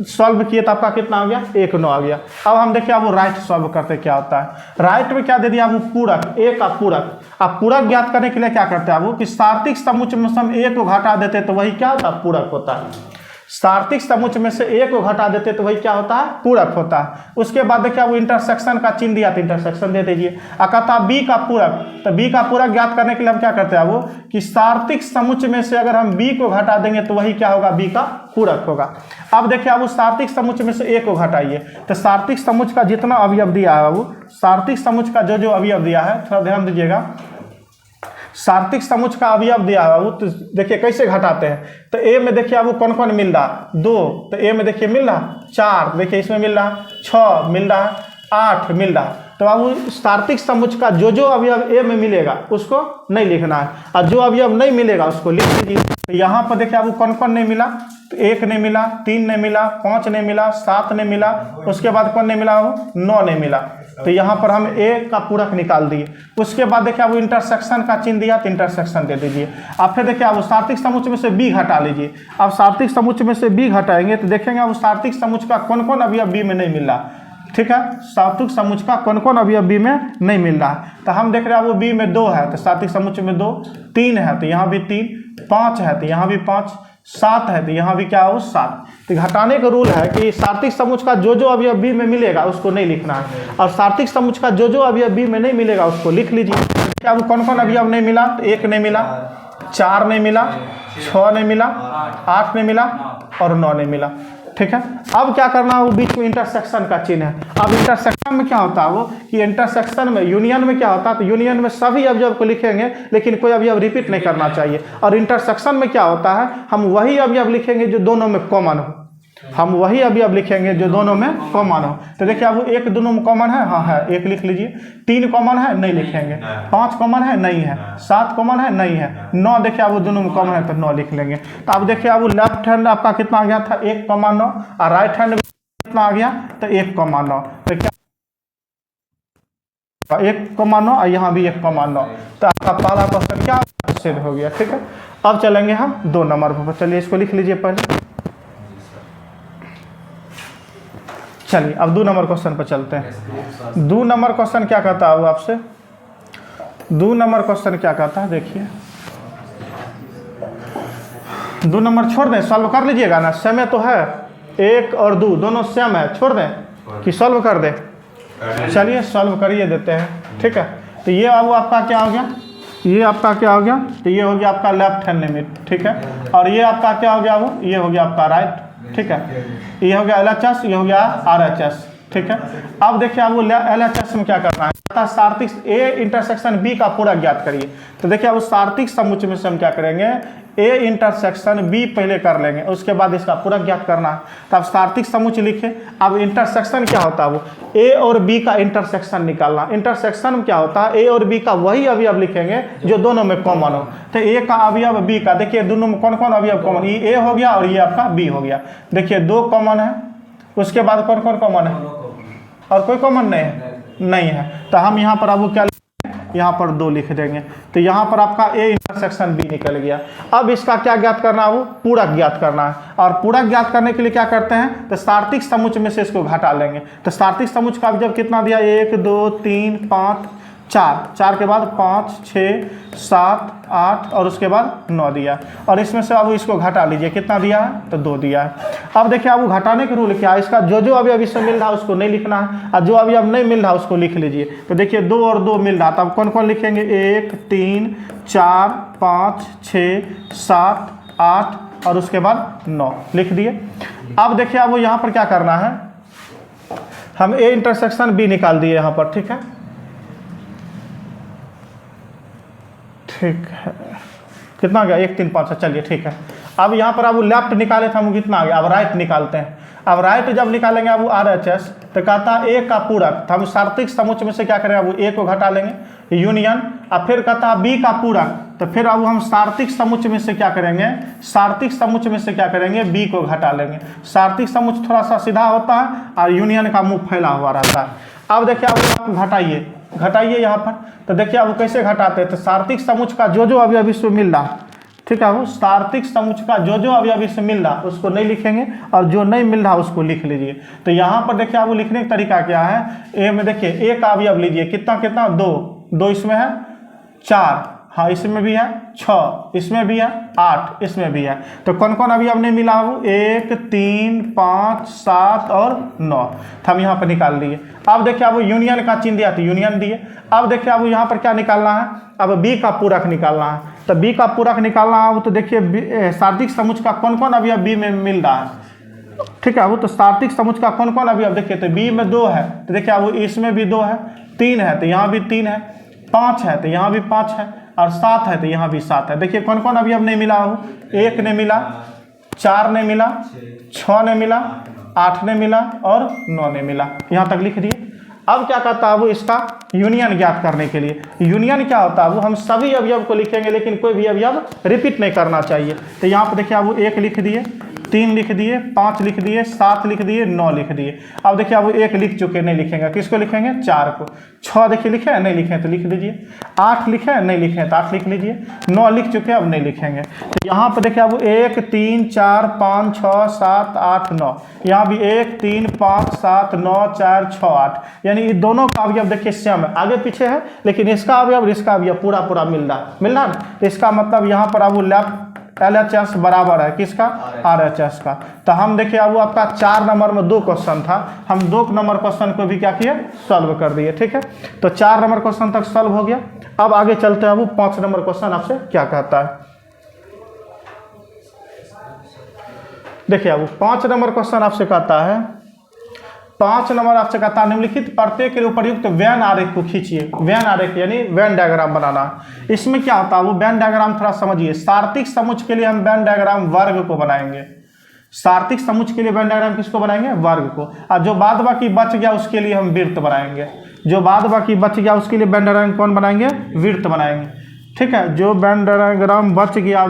सॉल्व किए तो आपका कितना आ गया 1 9 आ गया। अब हम देखिए अब वो राइट सॉल्व करते क्या होता है। राइट में क्या दे दिया वो पूरक, ए का पूरक। अब पूरक ज्ञात करने के लिए क्या करते हैं वो कि सार्थिक समुच्चय में से हम ए को घटा देते तो वही क्या होता है पूरक होता है। सार्थिक समुच्चय में से ए को घटा देते तो वही क्या होता है पूरक होता है। उसके बाद देखिए वो इंटरसेक्शन का चिन्ह दिया तो इंटरसेक्शन दे दीजिए। कहता बी का पूरक, तो बी का पूरक ज्ञात करने के लिए हम क्या करते हैं वो कि सार्थिक समुच्चय में से अगर हम बी को घटा देंगे तो वही क्या होगा बी का पूरक होगा। अब देखिए अब सार्थिक समुच्चय में से ए को घटाइए, तो सार्थिक समुच्चय का जितना अवयव दिया है वो सार्थिक समुच्चय का जो अवयव दिया है थोड़ा ध्यान दीजिएगा। सार्थिक समुच्चय का अवयव दिया है वो, तो देखिए कैसे घटाते हैं। तो ए में देखिए वो कौन कौन मिल रहा 2, तो ए में देखिए मिल रहा 4, देखिए इसमें मिल रहा 6 मिल रहा 8 मिल रहा। तो अब सार्थिक समुच्चय का जो अवयव ए में मिलेगा उसको नहीं लिखना है, और जो अवयव नहीं मिलेगा उसको लिख लीजिए। तो यहाँ पर देखिए वो कौन कौन नहीं मिला, तो 1 नहीं मिला, 3 नहीं मिला, 5 नहीं मिला, 7 नहीं मिला, उसके बाद कौन नहीं मिला वो 9 नहीं मिला। तो यहाँ पर हम ए का पूरक निकाल दिए। उसके बाद देखिए वो इंटरसेक्शन का चिन्ह दिया तो इंटरसेक्शन दे दीजिए। अब फिर देखिए वो सार्थिक समुच्चय में से बी घटा लीजिए। अब सार्थिक समुच्चय में से बी घटाएंगे तो देखेंगे वो सार्थिक समुच्चय का कौन कौन अवयव बी में नहीं मिल रहा। ठीक है, सार्थिक समुच्चय का कौन कौन अवयव बी में नहीं मिल रहा है। तो हम देख रहे हैं वो बी में 2 है तो सार्थिक समुच्चय में 2, 3 है तो यहाँ भी 3, 5 है तो यहाँ भी 5, 7 है तो यहाँ भी क्या हो 7। तो घटाने का रूल है कि सार्थिक समुच्चय का जो अवयव बी में मिलेगा उसको नहीं लिखना है, और सार्थिक समुच्चय का जो अवयव बी में नहीं मिलेगा उसको लिख लीजिए। क्या वो कौन कौन अवयव नहीं मिला, तो 1 नहीं मिला, 4 नहीं मिला, 6 नहीं मिला, 8 नहीं मिला और 9 नहीं मिला। ठीक है, अब क्या करना है वो बीच में इंटरसेक्शन का चिन्ह है। अब इंटरसेक्शन में क्या होता है वो कि इंटरसेक्शन में यूनियन में क्या होता है, तो यूनियन में सभी अवयव को लिखेंगे लेकिन कोई अवयव रिपीट नहीं करना चाहिए। और इंटरसेक्शन में क्या होता है हम वही अवयव लिखेंगे जो दोनों में कॉमन हो, हम वही अवयव लिखेंगे जो दोनों में कॉमन हो। तो देखिए अब 1 दोनों में कॉमन है, हाँ है 1 लिख लीजिए। 3 कॉमन है नहीं लिखेंगे, 5 कॉमन है नहीं है, 7 कॉमन है नहीं है, 9 देखिए अब दोनों में कॉमन है तो 9 लिख लेंगे। तो अब देखिए अब लेफ्ट हैंड आपका कितना आ गया था 1,9 और राइट हैंड कितना आ गया तो 1,9। तो क्या 1,9 और यहाँ भी 1,9। तो आपका पहला क्वेश्चन क्या सिद्ध हो गया। ठीक है, अब चलेंगे हम 2 नंबर पर। चलिए इसको लिख लीजिए पहले। चलिए अब 2 नंबर क्वेश्चन पर चलते हैं। 2 नंबर क्वेश्चन क्या कहता है वो आपसे, 2 नंबर क्वेश्चन क्या कहता है देखिए। 2 नंबर छोड़ दें, सॉल्व कर लीजिएगा ना, समय तो है 1 और 2 दोनों सेम है, छोड़ दें कि सॉल्व कर दें। चलिए सॉल्व करिए देते हैं। ठीक है, तो ये अब आपका क्या हो गया, ये आपका क्या हो गया, तो ये हो गया आपका लेफ्ट हैंड लिमिट। ठीक है, और ये आपका क्या हो गया वो, ये हो गया आपका राइट। ठीक है, ये हो गया LHS, ये हो गया RHS। ठीक है, अब देखिए अब वो LHS में क्या करना है, सार्थिक A इंटरसेक्शन B का पूरा ज्ञात करिए। तो देखिए अब सार्थिक समुच्चय में से हम क्या करेंगे A इंटरसेक्शन B पहले कर लेंगे, उसके बाद इसका पूरा ज्ञात करना है। तो अब सार्थिक समुच्चय लिखे। अब इंटरसेक्शन क्या होता है वो A और B का इंटरसेक्शन निकालना। इंटरसेक्शन में क्या होता है A और B का वही अवयव लिखेंगे जो दोनों में कॉमन हो। तो A का अवयव B का, देखिए दोनों में कौन कौन अवयव कॉमन, ये A हो गया और ये आपका B हो गया। देखिए 2 कॉमन है, उसके बाद कौन कौन कॉमन है और कोई कॉमन नहीं है। तो हम यहाँ पर अब क्या यहाँ पर 2 लिख देंगे। तो यहाँ पर आपका A इंटरसेक्शन B निकल गया। अब इसका क्या ज्ञात करना है वो पूरक ज्ञात करना है, और पूरक ज्ञात करने के लिए क्या करते हैं तो सार्थिक समुच्चय में से इसको घटा लेंगे। तो सार्थिक समुच्चय का जब कितना दिया 1 2 3 5 4 के बाद 5 6 7 8 और उसके बाद 9 दिया, और इसमें से अब इसको घटा लीजिए कितना दिया है तो 2 दिया है। अब देखिए अब घटाने के रूल क्या है, इसका जो अवयव इसमें मिल रहा है उसको नहीं लिखना है, और जो अवयव नहीं मिल रहा है उसको लिख लीजिए। तो देखिए 2 और 2 मिल रहा, तब कौन कौन लिखेंगे 1 3 4 5 6 7 8 और उसके बाद 9 लिख दिए। अब देखिए अब यहाँ पर क्या करना है, हम A इंटरसेक्शन B निकाल दिए यहाँ पर। ठीक है, ठीक है कितना गया 1 3 5। चलिए ठीक है, अब यहाँ पर अब वो लेफ्ट निकाले थे हम कितना आ गया, अब राइट निकालते हैं। अब राइट जब निकालेंगे अब वो RHS, तो कहता है A का पूरक, तो हम सार्थिक समुच्चय में से क्या करेंगे वो A को घटा लेंगे यूनियन, और फिर कहता है B का पूरक, तो फिर अब हम सार्थिक समुच्चय में से क्या करेंगे, सार्थिक समुच्चय में से क्या करेंगे, बी को घटा लेंगे। सार्थिक समुच्चय थोड़ा सा सीधा होता है और यूनियन का मुंह फैला हुआ रहता है। अब देखिए अब घटाइए, घटाइए यहाँ पर, तो देखिए अब कैसे घटाते हैं, तो सार्थिक समुच्चय का जो जो अवयव इसमें मिल रहा है, ठीक है, वो सार्थिक समुच्चय का जो जो अवयव इसमें मिल रहा उसको नहीं लिखेंगे और जो नहीं मिल रहा उसको लिख लीजिए। तो यहाँ पर देखिए अब लिखने का तरीका क्या है, ए में देखिए एक अवयव लीजिए, कितना कितना, 2, 2 इसमें है, 4, हाँ इसमें भी है, 6 इसमें भी है, 8 इसमें भी है। तो कौन कौन अवयव नहीं मिला, वो 1, 3, 5, 7 और 9, तो हम यहाँ पर निकाल दिए। अब देखिए अब यूनियन का चिन्ह दिया तो यूनियन दिए। अब देखिए अब यहाँ पर क्या निकालना है, अब बी का पूरक निकालना है। तो बी का पूरक निकालना है, वो तो देखिए सार्थिक समुच्चय का कौन कौन अवयव बी में मिल रहा है, ठीक है, वो तो सार्थिक समुच्चय का कौन कौन अवयव देखिए, तो बी में 2 है, तो देखिए अब इसमें भी 2 है, 3 है तो यहाँ भी 3 है, 5 है तो यहाँ भी 5 है, और 7 है तो यहाँ भी 7 है। देखिए कौन कौन अवयव नहीं मिला, हो 1 ने मिला, 4 ने मिला, 6 ने मिला, 8 ने मिला और 9 ने मिला। यहाँ तक लिख दिए। अब क्या कहता है वो, इसका यूनियन ज्ञात करने के लिए, यूनियन क्या होता है, वो हम सभी अवयव को लिखेंगे लेकिन कोई भी अवयव रिपीट नहीं करना चाहिए। तो यहाँ पर देखिए वो 1 लिख दिए, 3 लिख दिए, 5 लिख दिए, 7 लिख दिए, 9 लिख दिए। अब देखिए अब 1 लिख चुके, नहीं लिखेंगे, किसको लिखेंगे, 4 को। 6 देखिए लिखे, नहीं लिखे तो लिख दीजिए। 8 लिखे, नहीं लिखे तो 8 लिख लीजिए। 9 लिख चुके, अब नहीं लिखेंगे। तो यहाँ पर देखिए अब 1, 3, 4, 5, 6, 7, 8, 9, यहाँ भी 1, 3, 5, 7, 9, 4, 6, 8, यानी ये दोनों का अवयव देखिए सेम है, आगे पीछे है लेकिन इसका अवयव इसका अवयव पूरा पूरा मिल रहा है। तो इसका मतलब यहाँ पर अब लेफ्ट LHS बराबर है किसका, RHS का। तो हम देखिए अब आपका 4 नंबर में 2 क्वेश्चन था, हम 2 नंबर क्वेश्चन को भी क्या किए, सॉल्व कर दिए, ठीक है। तो 4 नंबर क्वेश्चन तक सॉल्व हो गया। अब आगे चलते हैं, वो 5 नंबर क्वेश्चन आपसे क्या कहता है। देखिए अब 5 नंबर क्वेश्चन आपसे कहता है, 5 नंबर आपसे कहता है निम्नलिखित प्रत्येक के लिए उपयुक्त वेन आरेख को खींचिए। वेन आरेख यानी वेन डायग्राम बनाना। इसमें क्या होता है, वो वेन डायग्राम थोड़ा समझिए। सार्थिक समुच्चय के लिए हम वेन डायग्राम वर्ग को बनाएंगे। सार्थिक समुच्चय के लिए वेन डायग्राम किसको बनाएंगे, वर्ग को। और जो बाद बाकी बच गया उसके लिए हम वृत्त बनाएंगे। जो बाद बाकी बच गया उसके लिए वेन डायग्राम कौन बनाएंगे, वृत्त बनाएंगे, ठीक है। जो वेन डायग्राम बच गया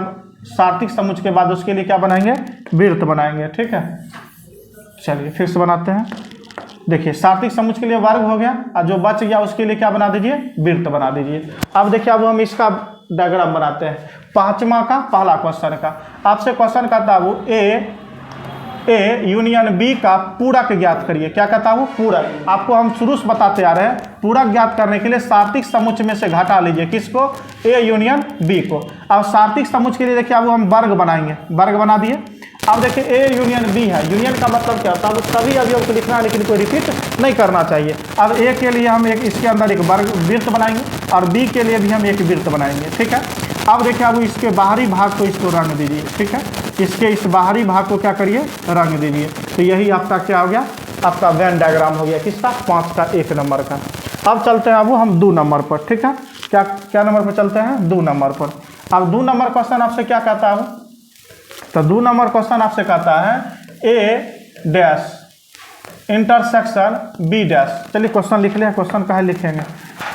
सार्थिक समुच्चय के बाद उसके लिए क्या बनाएंगे, वृत्त बनाएंगे, ठीक है। चलिए फिर से बनाते हैं। देखिए सार्थिक समुच्चय के लिए वर्ग हो गया और जो बच गया उसके लिए क्या बना दीजिए, वृत्त बना दीजिए। अब देखिए अब हम इसका डायग्राम बनाते हैं। 5वां का पहला क्वेश्चन का आपसे क्वेश्चन कहता है वो ए यूनियन बी का पूरक ज्ञात करिए। क्या कहता है वो, पूरक। आपको हम शुरू से बताते आ रहे हैं, पूरक ज्ञात करने के लिए सार्थिक समुच्चय में से घटा लीजिए किसको, ए यूनियन बी को। अब सार्थिक समुच्चय के लिए देखिए अब हम वर्ग बनाएंगे, वर्ग बना दिए। अब देखिए ए यूनियन बी है, यूनियन का मतलब क्या होता है, वो सभी अवयव को लिखना है लेकिन कोई रिपीट नहीं करना चाहिए। अब ए के लिए हम एक इसके अंदर एक वर्ग वृत्त बनाएंगे और बी के लिए भी हम एक वृत्त बनाएंगे, ठीक है। अब देखिए अब इसके बाहरी भाग को इसको रंग दीजिए, ठीक है। इसके इस बाहरी भाग को क्या करिए, रंग दीजिए। तो यही आपका क्या हो गया, आपका वेन डायग्राम हो गया किसका, 5 का 1 नंबर का। अब चलते हैं अब हम 2 नंबर पर, ठीक है। क्या नंबर पर चलते हैं, 2 नंबर पर। अब 2 नंबर क्वेश्चन आपसे क्या कहता है, तो 2 नंबर क्वेश्चन आपसे कहता है ए डैश इंटरसेक्शन बी डैश। चलिए क्वेश्चन लिख लिया, क्वेश्चन कहाँ लिखेंगे,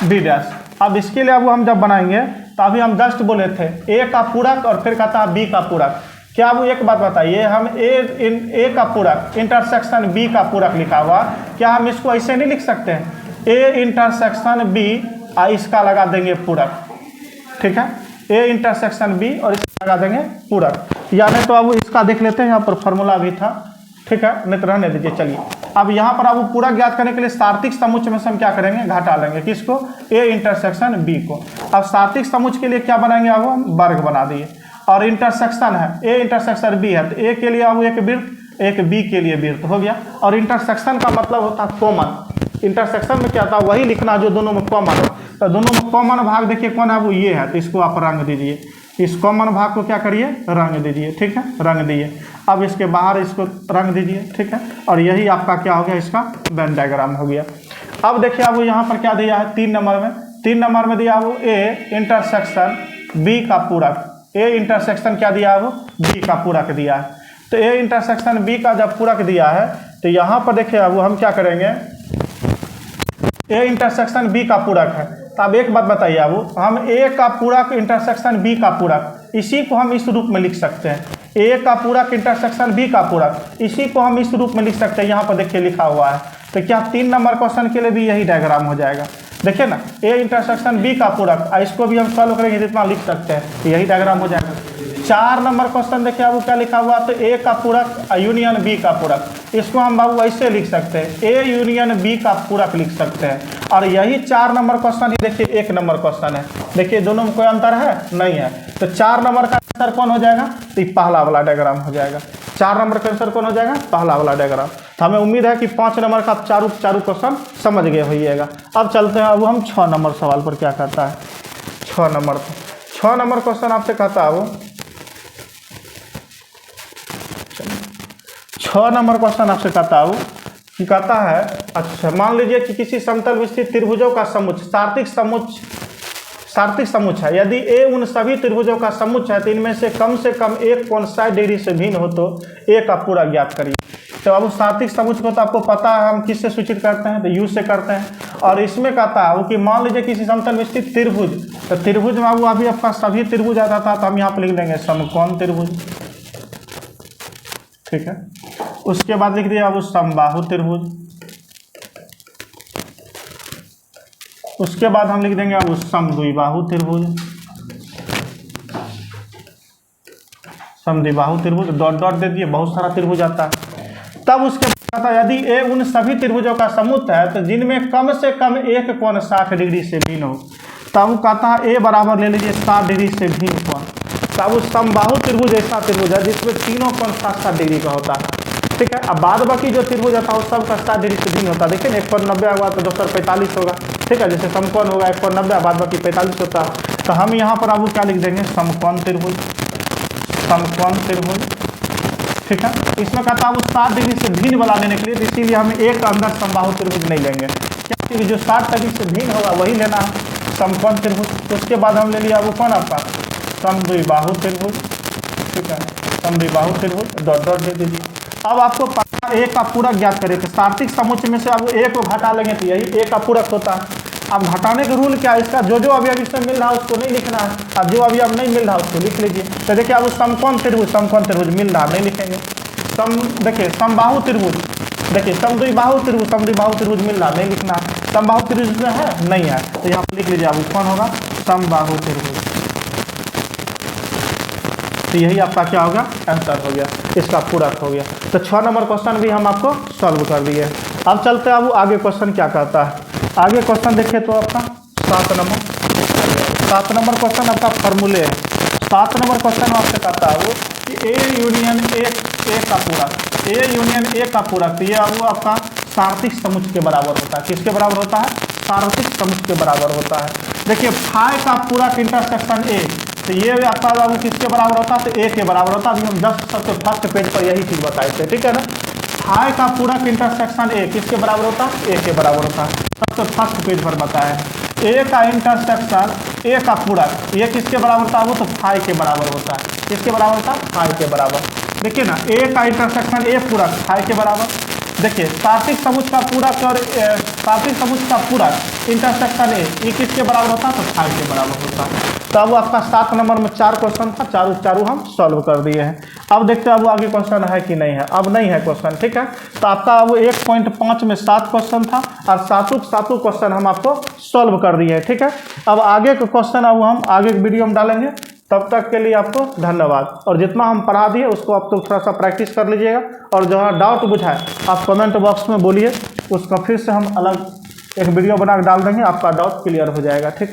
बी डैश। अब इसके लिए अब हम जब बनाएंगे तो अभी हम जस्ट बोले थे ए का पूरक और फिर कहता है बी का पूरक। क्या वो एक बात बताइए, हम ए का पूरक इंटरसेक्शन बी का पूरक लिखा हुआ, क्या हम इसको ऐसे नहीं लिख सकते हैं, ए इंटरसेक्शन बी इसका लगा देंगे पूरक, ठीक है। ए इंटरसेक्शन बी और इसका लगा देंगे पूरक, या नहीं तो अब इसका देख लेते हैं, यहाँ पर फॉर्मूला भी था, ठीक है, नहीं तो रहने दीजिए। चलिए अब यहाँ पर अब पूरक ज्ञात करने के लिए सार्थिक समुच्चय में से हम क्या करेंगे, घटा लेंगे किसको, ए इंटरसेक्शन बी को। अब सार्थिक समुच्चय के लिए क्या बनाएंगे, अब हम वर्ग बना दिए और इंटरसेक्शन है, ए इंटरसेक्शन बी है, तो ए के लिए अब एक वृत्त, एक बी के लिए वृत्त हो गया। और इंटरसेक्शन का मतलब होता है कॉमन। इंटरसेक्शन में क्या था, वही लिखना जो दोनों में कॉमन हो। तो दोनों में कॉमन भाग देखिए कौन है, वो ये है, तो इसको आप रंग दीजिए। इस कॉमन भाग को क्या करिए, रंग दीजिए, ठीक है, रंग दिए। अब इसके बाहर इसको रंग दीजिए, ठीक है। और यही आपका क्या हो गया, इसका वेन डायग्राम हो गया। अब देखिए अब यहाँ पर क्या दिया है, 3 नंबर में, 3 नंबर में दिया वो ए इंटरसेक्शन बी का पूरक। ए इंटरसेक्शन क्या दिया है, वो बी का पूरक दिया है। तो ए इंटरसेक्शन बी का जब पूरक दिया है तो यहाँ पर देखिए अब हम क्या करेंगे, ए इंटरसेक्शन बी का पूरक है। तो अब एक बात बताइए, अब हम ए का पूरक इंटरसेक्शन बी का पूरक, इसी को हम इस रूप में लिख सकते हैं। ए का पूरक इंटरसेक्शन बी का पूरक, इसी को हम इस रूप में लिख सकते हैं। यहाँ पर देखिए लिखा हुआ है। तो क्या 3 नंबर क्वेश्चन के लिए भी यही डायग्राम हो जाएगा। देखिए ना, ए इंटरसेक्शन बी का पूरक, इसको भी हम सॉल्व करेंगे जितना लिख सकते हैं, यही डायग्राम हो जाएगा। 4 नंबर क्वेश्चन देखिए अब क्या लिखा हुआ, तो ए का पूरक यूनियन बी का पूरक, इसको हम बाबू ऐसे लिख सकते हैं, ए यूनियन बी का पूरक लिख सकते हैं। और यही 4 नंबर क्वेश्चन ही देखिए 1 नंबर क्वेश्चन है। देखिए दोनों में कोई अंतर है नहीं है। तो 4 नंबर का आंसर कौन हो जाएगा, तो ये पहला वाला डायग्राम हो जाएगा। 4 नंबर का आंसर कौन हो जाएगा, पहला वाला डायग्राम। तो हमें उम्मीद है कि 5 नंबर का आप चारों क्वेश्चन समझ गए होइएगा। अब चलते हैं, अब हम 6 नंबर सवाल पर क्या कहता है। 6 नंबर क्वेश्चन आपसे कहता है वो 6 नंबर क्वेश्चन आपसे कहता है वो कि कहता है, अच्छा मान लीजिए कि किसी समतल विस्तृत त्रिभुजों का समुच्चय सार्थिक समुच्चय है। यदि ए उन सभी त्रिभुजों का समुच्चय है तो इनमें से कम एक कोण 60 डिग्री से भिन्न हो तो ए का पूरा ज्ञात करिए। तो अब सार्थिक समुच्चय को तो आपको पता है हम किससे सूचित करते हैं, तो यू से करते हैं। और इसमें कहता है वो कि मान लीजिए किसी समतल में स्थित त्रिभुज, तो त्रिभुज में वो अभी आपका सभी त्रिभुज आता था, तो हम यहाँ पर लिख देंगे समकोण त्रिभुज, ठीक है। उसके बाद लिख दिया अब समबाहु त्रिभुज, उसके बाद हम लिख देंगे अब समद्विबाहु त्रिभुज, समद्विबाहु त्रिभुज डॉट डॉट दे दिए, बहुत सारा त्रिभुज आता है। तब उसके बाद यदि ए उन सभी त्रिभुजों का समुच्चय है तो जिनमें कम से कम एक कोण 60 डिग्री से भिन्न हो, तब वो कहता है ए बराबर ले लीजिए 60 डिग्री से भिन्न कोण। तब उस समबाहु त्रिभुज ऐसा त्रिभुज है जिसमें तीनों कोण 60 डिग्री का होता है, ठीक है। अब बाद बाकी जो त्रिभुज होता है वो सब का 60 डिग्री से भिन्न होता है। देखिए एक कोण 90 हुआ तो दूसरा 45 होगा, ठीक है। जैसे समकोण होगा एक कोण 90 बाद बाकी 45 होता है। तो हम यहाँ पर अब क्या लिख देंगे, समकोण त्रिभुज, ठीक है। इसमें कहता है वो 60 डिग्री से भिन्न वाला लेने के लिए, तो इसीलिए हम एक अंदर समबाहु त्रिभुज नहीं लेंगे, क्योंकि जो 60 डिग्री से भिन्न होगा वही लेना है, समकोण त्रिभुज। तो उसके बाद हम ले लिया वो कौन आपका समद्विबाहु त्रिभुज, ठीक है, समद्विबाहु त्रिभुज डॉट डॉट दे दीजिए। अब आपको पता ए का पूरक ज्ञात करें, तो सार्थिक समुच्चय में से अब ए को घटा लेंगे तो यही ए का पूरक होता है। अब घटाने का रूल क्या है, इसका जो अवयव इसमें मिल रहा है उसको नहीं लिखना है, अब जो अवयव नहीं मिल रहा है उसको लिख लीजिए। तो देखिए अब समकोण त्रिभुज मिल रहा नहीं लिखेंगे। देखिए समबाहु त्रिभुज, देखिए समद्विबाहु त्रिभुज मिल रहा नहीं लिखना है। समबाहु त्रिभुज में है नहीं है, तो यहाँ पर लिख लीजिए। अब कौन होगा, समबाहु त्रिभुज। तो यही आपका क्या होगा, आंसर हो गया, इसका पूरक हो गया। तो 6 नंबर क्वेश्चन भी हम आपको सॉल्व कर दिए। अब चलते हैं अब आगे क्वेश्चन क्या कहता है। आगे क्वेश्चन देखिए तो आपका 7 नंबर क्वेश्चन आपका फॉर्मूले है। 7 नंबर क्वेश्चन आपसे कहता है वो कि ए यूनियन ए का पूरक, तो ये वो आपका सार्थिक समुच्चय के बराबर होता है। किसके बराबर होता है, सार्थिक समुच्चय के बराबर होता है। देखिए फाई का पूरक इंटरसेक्शन ए, तो ये आपका बाबू किसके बराबर होता है, तो ए के बराबर होता है। अभी हम 10 सबसे फर्स्ट पेज पर यही चीज बताए थे, ठीक है ना। फाई का पूरक इंटरसेक्शन ए किसके बराबर होता है, ए के बराबर होता है, सबसे फर्स्ट पेज पर बताया है। ए का इंटरसेक्शन ए का पूरक ये किसके बराबर होता है, वो तो फाई के बराबर होता है। किसके बराबर होता है, फाई के बराबर। देखिए ना ए का इंटरसेक्शन ए पूरक फाई के बराबर। देखिए सार्थिक समुच्चय का पूरक और सार्थिक समुच्चय का पूरक इंटरसेक्शन ए ये किसके बराबर होता है, तो फाई के बराबर होता है। तो अब आपका 7 नंबर में 4 क्वेश्चन था, चारों हम सॉल्व कर दिए हैं। अब देखते हैं अब आगे क्वेश्चन है कि नहीं है। अब नहीं है क्वेश्चन, ठीक है। तो आपका अब 1.5 में 7 क्वेश्चन था और सातों क्वेश्चन हम आपको सॉल्व कर दिए हैं, ठीक है। अब आगे का क्वेश्चन अब हम आगे वीडियो में डालेंगे। तब तक के लिए आपको धन्यवाद। और जितना हम पढ़ा दिए उसको आप तो थोड़ा सा प्रैक्टिस कर लीजिएगा, और जहाँ डाउट बुझाए आप कमेंट बॉक्स में बोलिए, उसका फिर से हम अलग एक वीडियो बना के डाल देंगे, आपका डाउट क्लियर हो जाएगा, ठीक।